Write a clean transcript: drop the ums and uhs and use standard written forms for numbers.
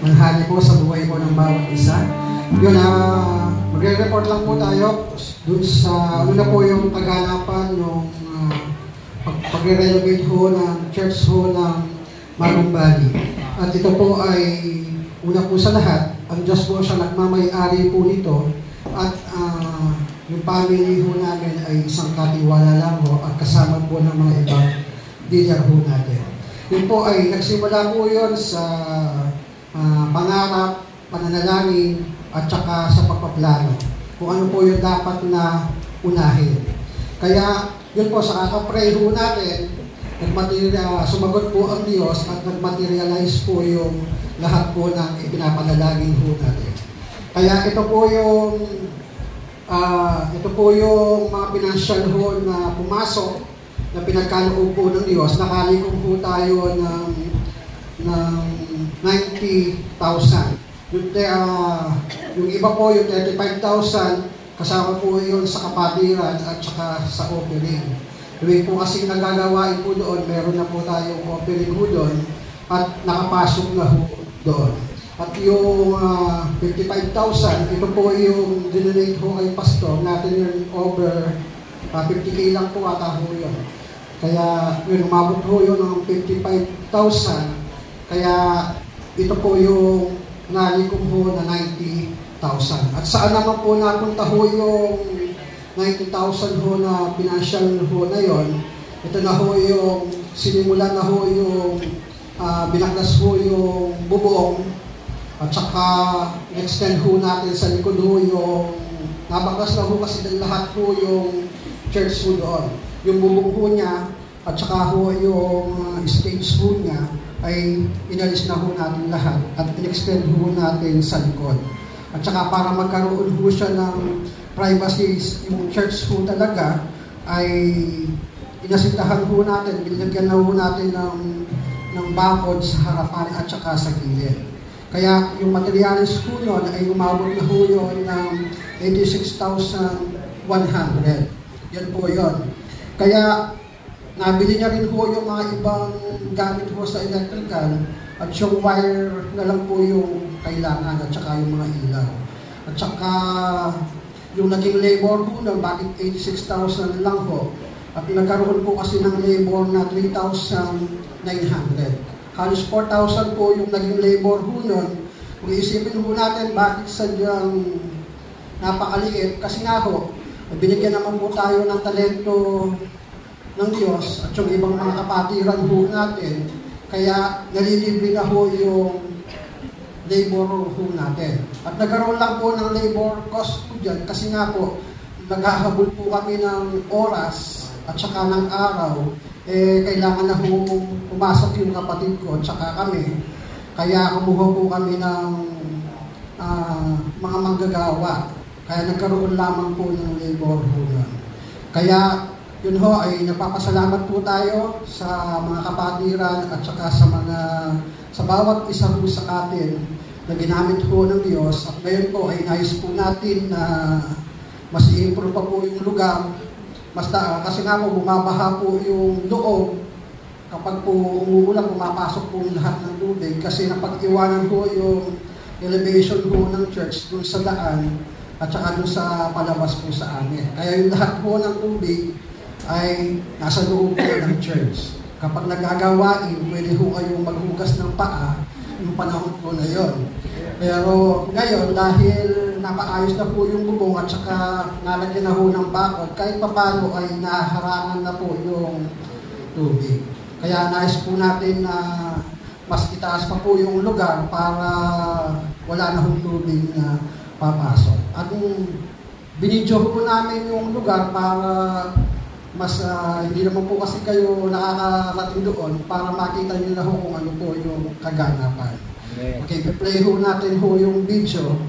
manghali po sa buhay po ng bawat isa. Yun, magre-report lang po tayo dun sa, ano na po yung kaganapan yung pag-renovate ho ng church ho ng Magong Valley. At ito po ay, una po sa lahat, ang Diyos po siya nagmamay-ari po nito at yung family ho namin ay isang katiwala lang ho at kasama po ng mga ibang dealer ho natin. Yun po ay nagsimula po yun sa pangarap, pananalangin, at saka sa pagpaplano. Kung ano po yung dapat na unahin. Kaya yun po sa kakapray ho natin, sumagot po ang Diyos at nagmaterialize po yung lahat po ng ipinapanalangin ho natin. Kaya ito po yung mga financial ho na pumasok na pinagkaloob po ng Diyos. Nakalikom po tayo ng 90,000. Yung iba po, yung 35,000, kasama po yun sa kapatiran at saka sa offering. Yung po kasi nagagawain po doon, meron na po tayong offering po doon at nakapasok na po doon. At yung 55,000, ito po yung dinonate ho kay pastor natin yung over 50K lang po ata ho yun. Kaya yun, umabot ho yun ng 55,000. Kaya ito po yung nalikom ho na 90,000. At saan naman po napunta ho yung 90,000 ho na financial ho na yon? Ito na ho yung sinimulan na ho yung binaklas ho yung bubong at saka extend ho natin sa likod ho yung nabaklas na ho kasi lahat ho yung church ho doon. Yung bubong ho niya at saka ho yung stage ho niya ay inalis na ho natin lahat at in-extend ho natin sa likod. At saka para magkaroon ho siya ng privacy, yung church ho talaga ay inasintahan ho natin, binigyan na ho natin ng bakod sa harapan at saka sa gilid. Kaya yung materials ho nun ay umabot na ho yun ng 86,100. Yan po yun. Kaya nabili niya rin po yung mga ibang gamit po sa electrical at yung wire na lang po yung kailangan at saka yung mga ilaw. At saka yung naging labor po na bakit 86,000 lang po. At nagkaroon po kasi ng labor na 3,900. Halos 4,000 po yung naging labor po nun. Kung iisipin po natin bakit sadyang napakaliit kasi nga po, binigyan naman po tayo ng talento ng Diyos at yung ibang mga kapatiran ho natin, kaya nalilibre na ho yung labor ho natin. At nagkaroon lang po ng labor cost po dyan kasi nga po, naghahabol po kami ng oras at saka ng araw, kailangan na ho pumasok yung kapatid ko at saka kami. Kaya kumuha po kami ng mga manggagawa. Kaya nagkaroon lamang po ng labor ho nun. Kaya yun ho ay nagpapasalamat po tayo sa mga kapatiran at saka sa bawat isa po sa atin na ginamit po ng Diyos. At ngayon po ay nais po natin na mas i-improve pa po yung lugar. Kasi nga po bumabaha po yung loob. Kapag po umuulan, pumapasok po lahat ng tubig kasi napag-iwanan po yung elevation po ng church dun sa daan at saka dun sa palabas po sa amin. Kaya yung lahat po ng tubig ay nasa loob po ng church. Kapag nagagawain, pwede ho kayong maghugas ng paa yung panahon po na yon. Pero ngayon, dahil napaayos na po yung bubong at saka nalagyan na ho ng bakod, kahit papano ay naharangan na po yung tubig. Kaya nais po natin na mas itaas pa po yung lugar para wala na hong tubig na papasok. At binidyo po namin yung lugar para mas hindi naman po kasi kayo nakakarating doon para makita nyo na ho kung ano po yung kaganapan. Okay, play ho natin ho yung video.